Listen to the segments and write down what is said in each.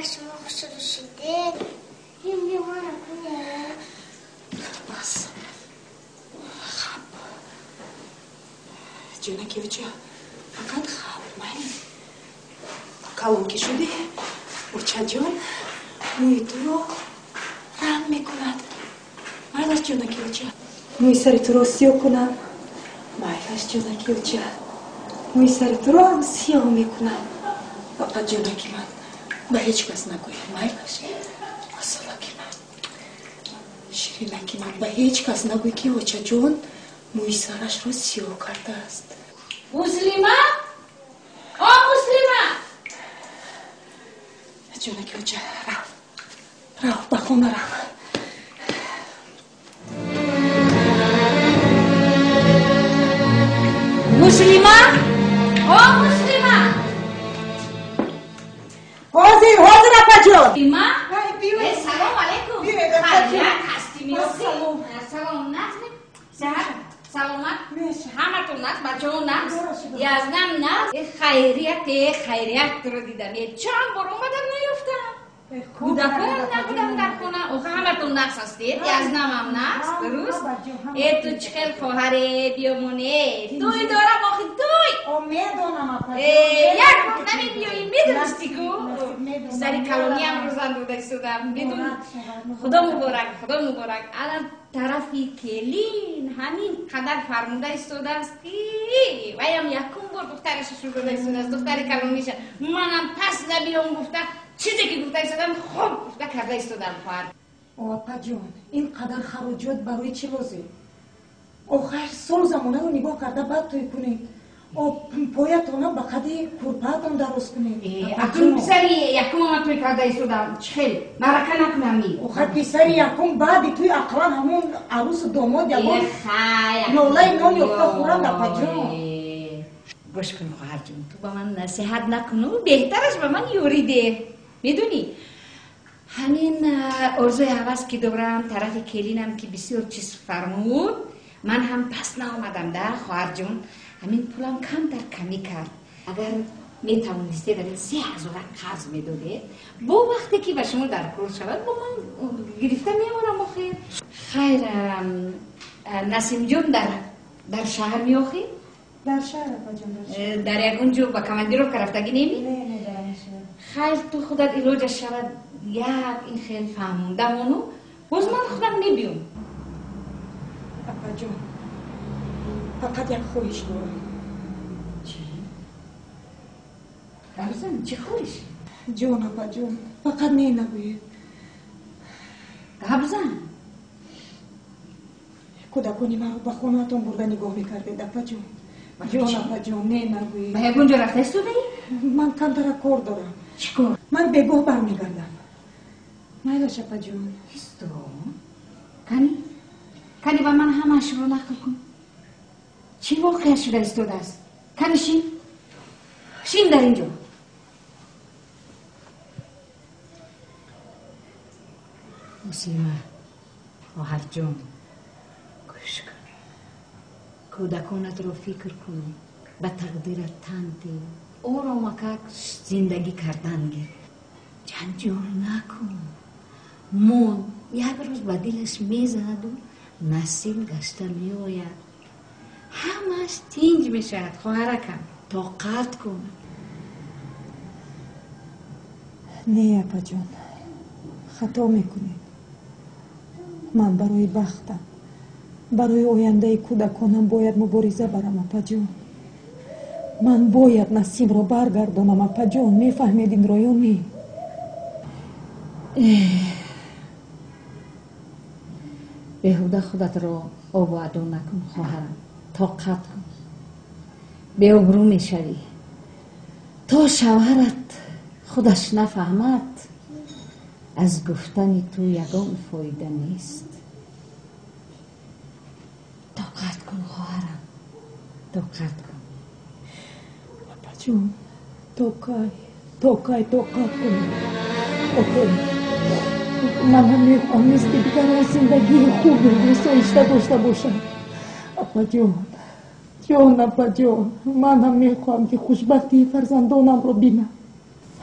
شما شروع شده این میمانه کنه بس خب جونه که بچه فقط خواب من کلون که شده بچه جان موی تو رو رم میکند مایلش جونه که بچه موی سری تو رو سیاه کنم مایلش جونه که بچه موی سری تو رو هم سیاه میکنم فقط جونه که من به هیچ کس نگویم مایلش اصلا که من شیرینه که من به هیچ کس نگوی که بچه جان موی سرش رو سیاه کرده است مسلمه؟ مسلمه جونه که بچه رفت به خونه رفت مسلمه؟ مسلمه حاضر اپا جان مسلمه؟ سلام علیکم خیلیت هستی میرسی سلام نست سلامت همتون نست بچه ها نست یزدم نست خیریت رو دیدم یه چند بار اومدم نیفتم کودکان نبودم در خونه او همتون نقص هستید یزدم هم نقص درست تو چخل خواهره بیامونه توی دارم آخی توی میدونم اپا یک روز نمی بیایی میدونستی کو سری کلونی هم روزن رو دستودم میدون خدا مبارک الان طرفی کلین همین قدر فرموده استوده است ویم یکم بار دخترش شروع دستوده است دختر کلونیشه منم پس نبیام گفته چیزی که گفته استودم خوب گفته کرده استودم فرد اپا جان این قدر خراجات برای چی لازم آخر سال زمانه رو نگاه کرده بعد توی کنید پایتانم به قدی کرپاتان درست کنید اکنون پسری یکم هم توی کرده استودم چخیل مرکه نکنم آخر پسری یکم بعد توی اقلا همون عروس و داماد خیلی لولای نان یفته خورند اپا جان گوش کن خواهر جون تو با من نصیحت نکنو بهترش به من یوریده میدونی همین ارزوی حوض که دورم طرف کلینم که بسیار چیز فرمود من هم پس نامدم در خواهر جون همین پولم کم در کمی کرد اگر میتوانسته در این 3000 قرض میداده با وقتی که به شما در کار شود با من گرفته میامونم آخیر خیر نسیم جون در شهر میاخی؟ در شهر اپا جان در یک اونجا با کماندیروف رفتگی نمی؟ نه در شهر خیر تو خودت ایروج شود یک این خیلی فهموندمونو باز من خودم نبیام اپا جان فقط یک خواهش دارم چی؟ گبزن چی خواهش؟ جان اپا جان فقط نگوید گبزن کودکانی مرا به خونه‌تان برده نگاه میکردید اپا جان جان اپا جان نگوید به یک اونجا رفته است تو بایی؟ من کم تر کار دارم چی کار؟ من بگاه برمیگردم مایلش اپا جان هستو؟ کنی با من همش رو نقل کن چی واقع شده استوده است؟ کنی شین در اینجا مسلمه خواهر جان گوش کن کودکانت رو فکر کن به تقدیرت تن ده او رو مکک زندگی کردن گیر جنجال نکن مون یک روز با دلش میزند و نسیم گشته میآید همش تینج میشد خواهرکم طاقت کن نه اپا جان خطا میکنید من برای بختم برای آینده کودکانم باید مبارزه برم اپا جان من باید نسیم رو برگردانم اپا جان میفهمید این رو یا نه بهوده خودت رو آبادو نکن خواهرم طاقت کن به ابرو میشوی تا شوهرت خودش نفهمد از گفتن تو یگان فایده نیست طاقت کن خواهرم طاقت کن اپا جان طاقت کن اوکی من هم میخوام دیگر زندگی خوبی گسایشته داشته باشم اپا جان اپا جان من هم میخوام که خوشبختی فرزندانم رو بینم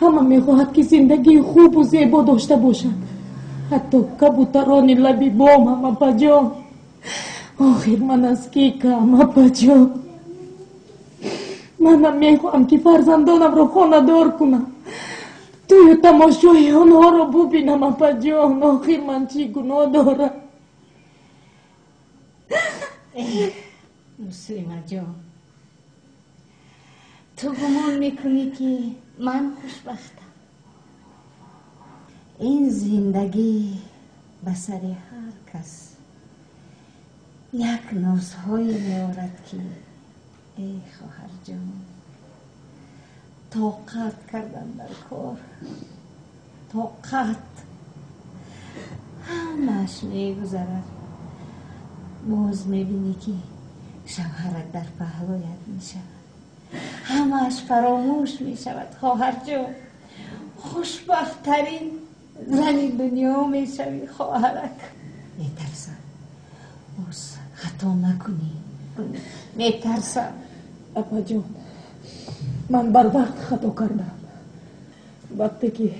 همه میخواهد که زندگی خوب و زیبا داشته باشد، حتی کبوتران لبی بام هم. اپا جان آخر من از کی کم؟ اپا جان منم میخواهم که فرزندانم رو خانه دار کنم، توی تماشای آنها رو ببینم. اپا جان آخر من چی گناه دارم؟ مسلمه جان، تو گمان میکنی که من خوشبختم؟ این زندگی به سر هر کس یک نازهای میارد که ای خواهر جان، طاقت کردن در کار، طاقت همش میگذرد، باز میبینی که شوهرت در پهلویت میشود، همش فراموش میشود. خواهر جان خوشبخت ترین زنی دنیا میشوی خواهرک. میترسم باز خطا نکنی، میترسم. اپا جان من بر وقت خطا کردم، وقتی که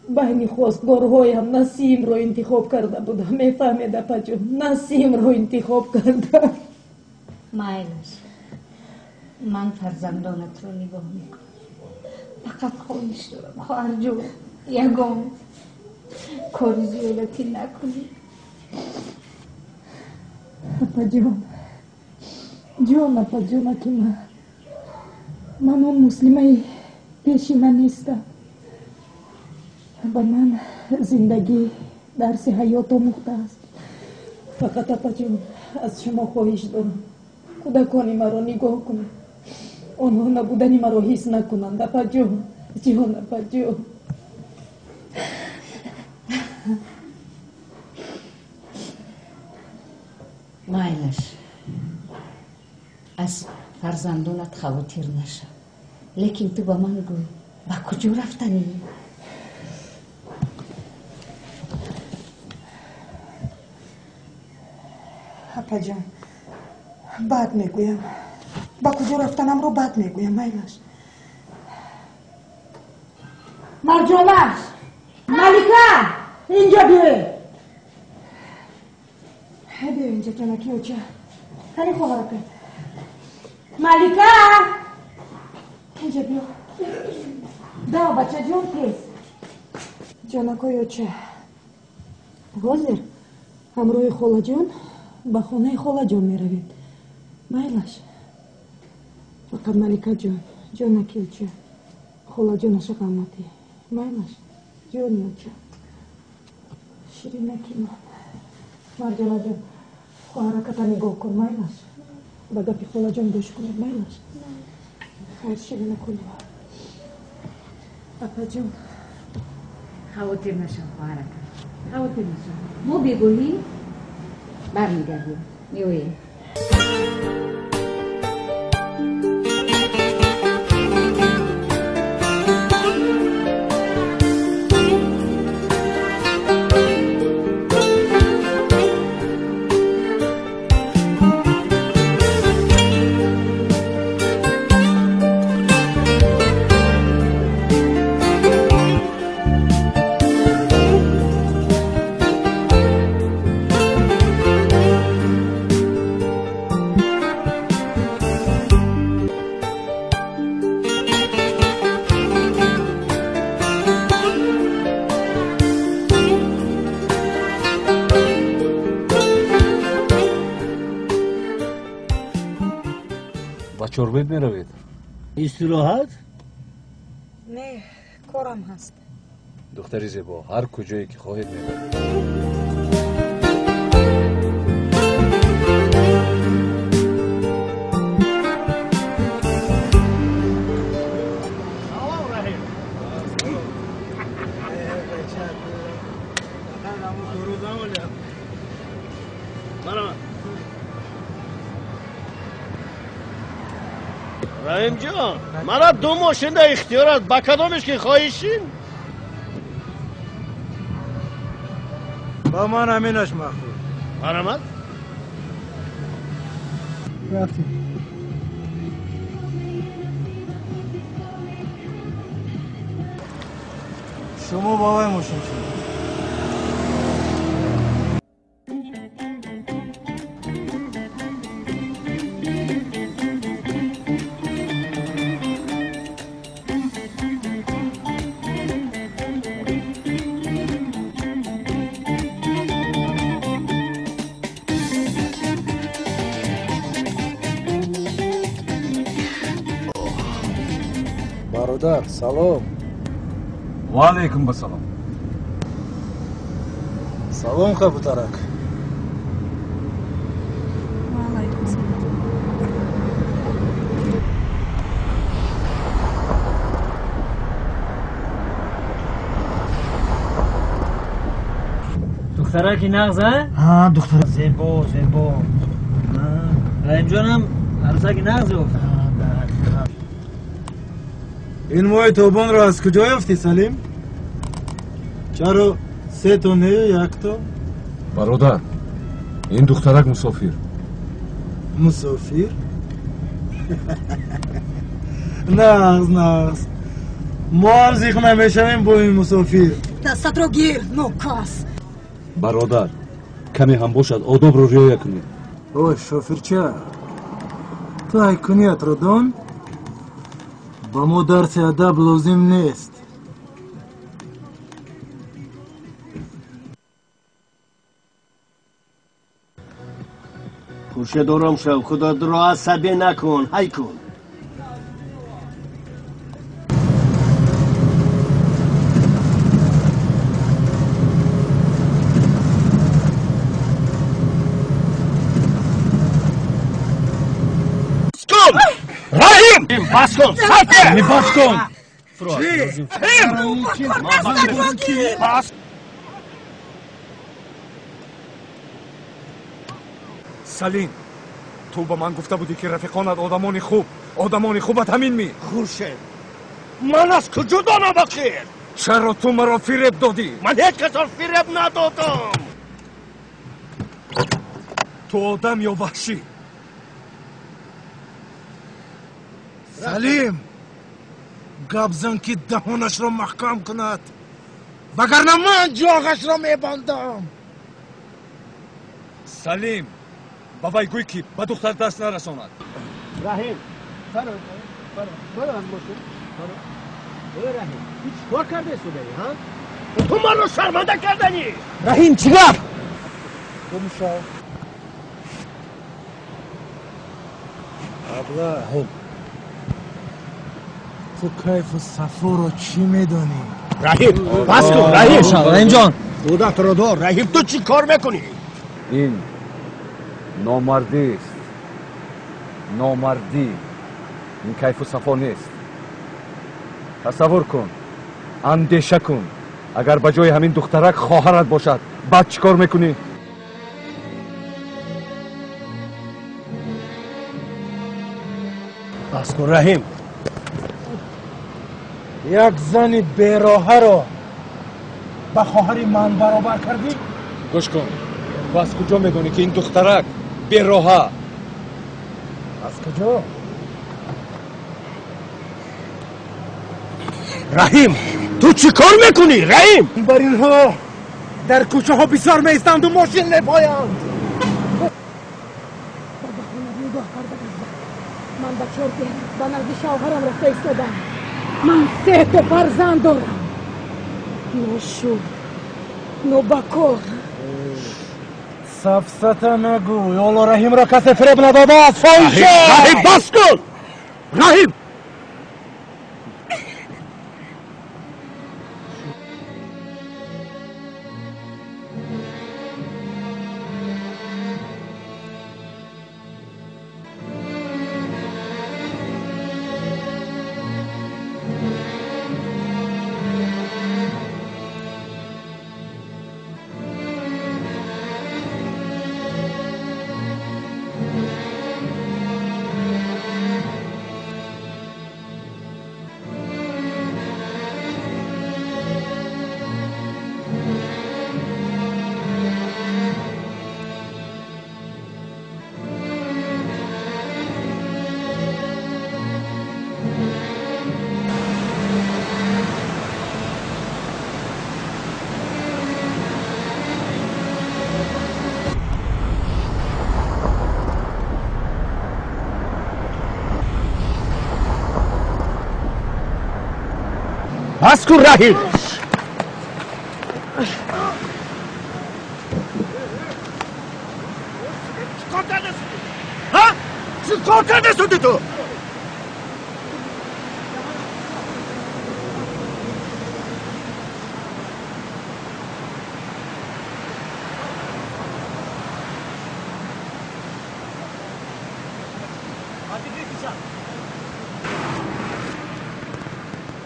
بین خواستگارهایم نسیم رو انتخاب کرده بودم. میفهمید اپا جان؟ نسیم رو انتخاب کردم. مایلش من فرزندانت رو نگاه میکنم، فقط خواهش دارم خواهر جان یگان کار زیادتی نکنی. اپا جان اپا جان که من اون مسلمه پیش من نیستم. با من زندگی درس حیات آموخته است. فقط اپا جان از شما خواهش دارم کودکان مرا نگاه کنید، آنها نبودنی مرا حس نکنند. اپا جان اپا جان. مایلش از فرزندانت خواطر نشد، لیکن تو با من گوی با کجا رفتنی؟ اپا جان بعد میگویم، با کجا رفتنم رو بعد میگویم. مایلش مرجانش ملیکه اینجا بیای، بیا اینجا جانکی اوچه خیلی خواهرکه. ملیکه اینجا بیا. دا بچه جون کیست؟ جانکای اوچه حاضر همروی خولا جون به خونه خولا جون میروید. مایلش فقط ملیکه جون جانکی اوچه خولا جونش قامتی. مایلش جونی اوچه شیرینکی من. مرجانا جون خواهرکتا نگاه کن. مایلش به گپی خولا جون گوش کنید. مایلش خیر شیرینه کلی. اپا جون خواطر نشد خواهرک، خواطر نشد، ما بگوییم برمیگردیم میویم. چوربید میروید؟ استراحت؟ نه کارم هست. دختری زیبا هر کجایی که خواهید میروید. رحیم جان مرا دو ماشین در اختیار است، با کدامش که خواهیشین؟ با من همینش مخور. برامد؟ رفتیم. شما بابای ماشین شد. برادر سلام. و علیکم بسلام. سلام کبوترک. دخترکی نغزه؟ ها دختر زیبا رحیم جانم عروسکی نغزه گفتن. این موی توبان را از کجا یافتی سلیم؟ چرا 3 تا نه 1 تا؟ برادر این دخترک مسافر. مسافر؟ نغز ما هم زیخ نمیشویم با این مسافر. دستت رو گیر نوکاس. برادر کمی هم باشد آداب رو رعایت کنید. اوه شوفرچه تو حیکنیت رو دان؟ با ما درس ادب لازم نیست. خوشه دورم شو خدا رو عصبی نکن هی کن. رحیم بس کن ساکت بس کن. سلیم تو با من گفته بودی که رفیقانت آدمانی خوبت همین می. خوشه من از کجا دانم بخیر؟ چرا تو مرا فریب دادی؟ من هیچ کس را فریب ندادم. تو آدم یا وحشی؟ سلیم گپ زن که دهانش را محکم کند وگرنه من جاغش را میبندم. سلیم بابای گوی که به دختر دست نرساند. رحیم برو از ماشین برو رحیم هیچ کار کرده سودایی ها؟ تو من رو شرمنده کردنی. رحیم چی گفت؟ بمشو ابله تو کیف و صفا رو چی میدونی؟ رحیم بس کن رحیم جان خودت رو دار. رحیم تو چی کار میکنی؟ این نامردی است. نامردی این کیف و صفا نیست. تصور کن اندیشه کن اگر به جای همین دخترک خواهرت باشد بعد چی کار میکنی؟ بس کن رحیم. یک زن بیراهه رو به خواهر من برابر کردی؟ گوش کن تو از کجا میدونی که این دخترک بیراهه؟ از کجا؟ رحیم تو چی کار میکنی رحیم؟ بر اینها در کوچه ها بسیار میستند و ماشین میپایند. من با چرت به نزد شوهرم رفته ایستادم. من 3 تا فرزند دارم. نو بکار. سفسطه نگو یالا رحیم را کسی فریب نداده است. فایشه رحیم بس کن رحیم. بس کن رحیم. چیکار کرده شدی تو؟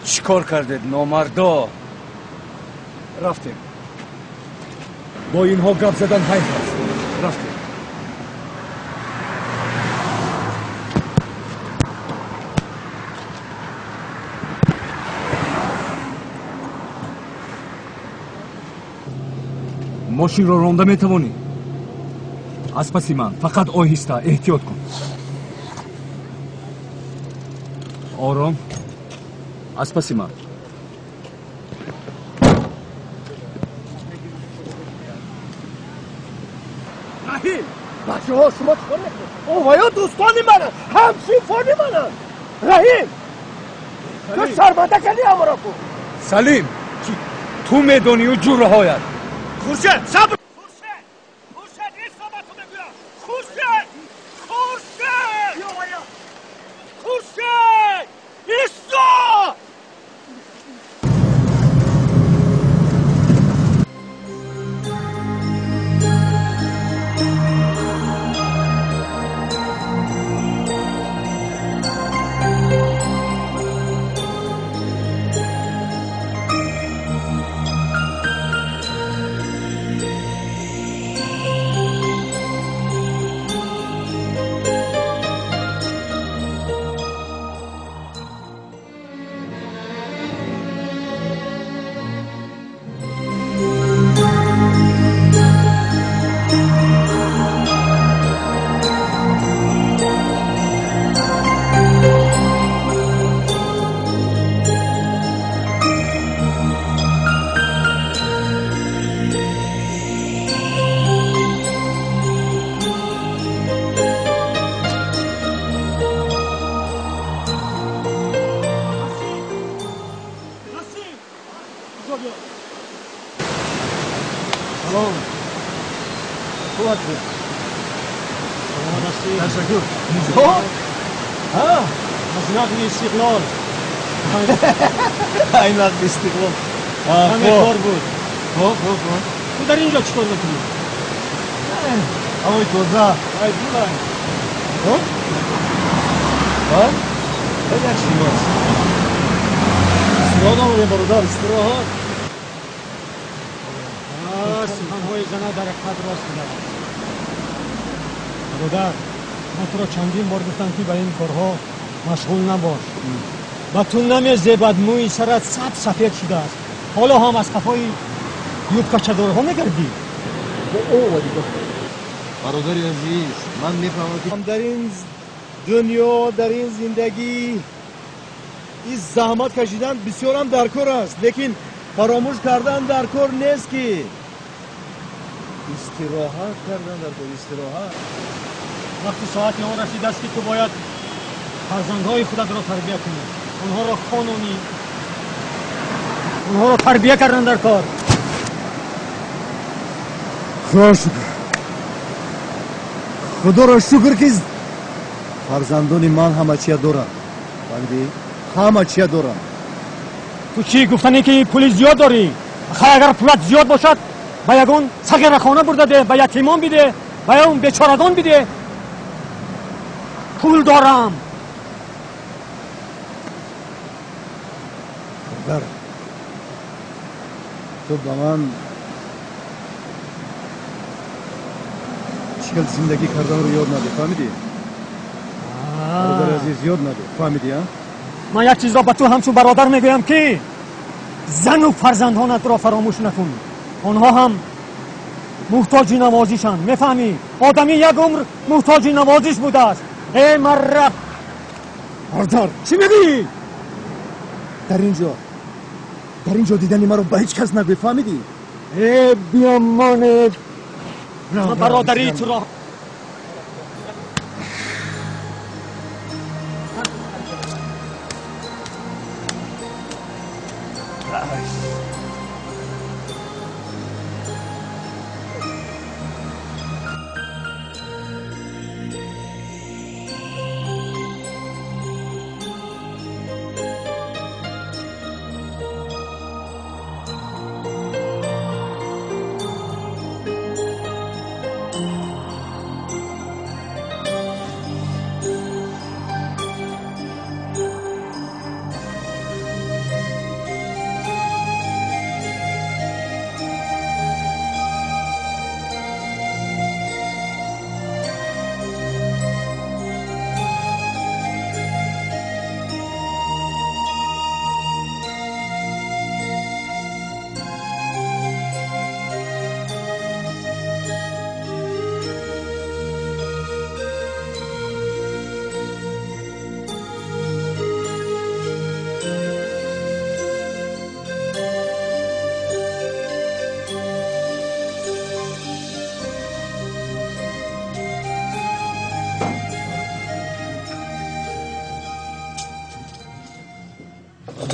چیکار کردید نامردا؟ رفتیم. با اینها گپ زدن حیف است. رفتیم. ماشین رو رانده میتوانی؟ از پسی من فقط آهسته احتیاط کن. آرام. از پسی من. رحیم بچه ها شما چیکار میکنید؟ اوهایا دوستانی منن، همشیفانی منن. رحیم تو شرمنده کردی همه را کن. سلیم تو میدانی و جور رهایت. خورشید صبر. خورشید ایستا با تو بگویم. خورشید ایستا. تشکر. از نقل استقلال. این وقت استقلال همه کار بود. تو در اینجا چیکار میکنی؟ هوای تازه. ای بولای. یک شیواز استراحات آمده برادر. استراحات سخنهای زنه در حقیقت راست می‌گوید. برادر من تو را چندین بار گفتم که به این کارها مشغول نباش. و تو نمی‌زیبد موی سرت سفید شده است. حالا هم از قفای یوبکچه‌دارها می‌گردی. برادر عزیز من میفهمم که در این دنیا در این زندگی این زحمت کشیدن بسیار هم در کار است، لیکن فراموش کردن در کار نیست که استراحت کردن در کار. استراحت وقتی ساعت آن رسیده است که تو باید فرزندهای خودت را تربیت کنی. آنها را قانونی اونها را تربیت کردن در کار. خدا شکر، خدا را شکر که فرزندان من همه چیه دارن. فهمیدی؟ همه چیه دارن. تو چی گفتنی که پول زیاد داری؟ اگر پولت زیاد باشد به یگون سگرخانه برده ده، به یتیمان بده، به اون بیچارگان بده. پول دارم. در تو به من چکل زندگی کردن رو یاد نده. فهمیدی؟ برادر عزیز یاد نده. فهمیدی ها؟ من یک چیز را به تو همچون برادر میگویم که زن و فرزندانت را فراموش نکن. آنها هم محتاج نوازشند. میفهمی؟ آدمی یک عمر محتاج نوازش بوده است. ای مرد برادر چی میگی؟ در اینجا دیدنی من رو به هیچ کس نگوی. فهمیدی؟ ای بیامانه برادری تو را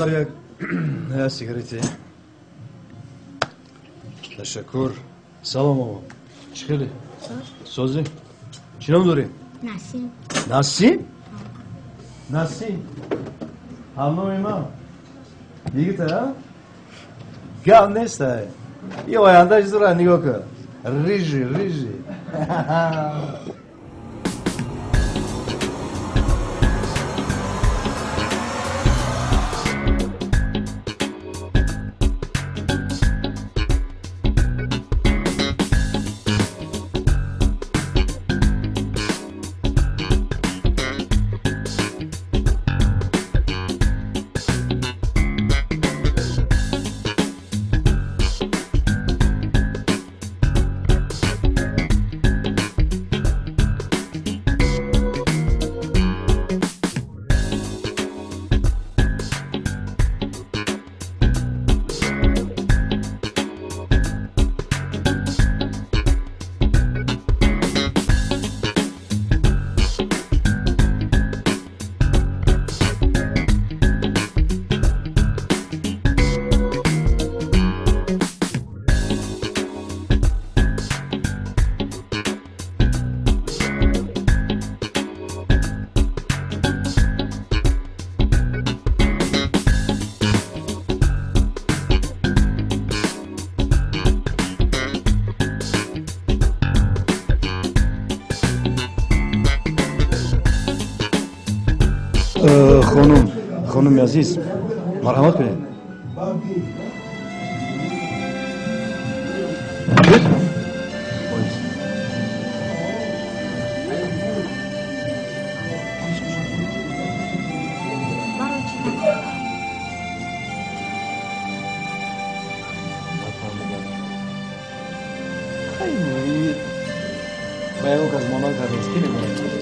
بذار یک سیگارتی. تشکر. سلام آقا. چی خیلی؟ سازی؟ چی نام داری؟ نسیم. نسیم؟ نسیم؟ همنام من یکیته ها؟ گم نیسته یه آینده چیز را نگاه کن ریجی ریجی خانم عزیز مرحمت کنید خیلی باید اون که از مامان کردنست که نمید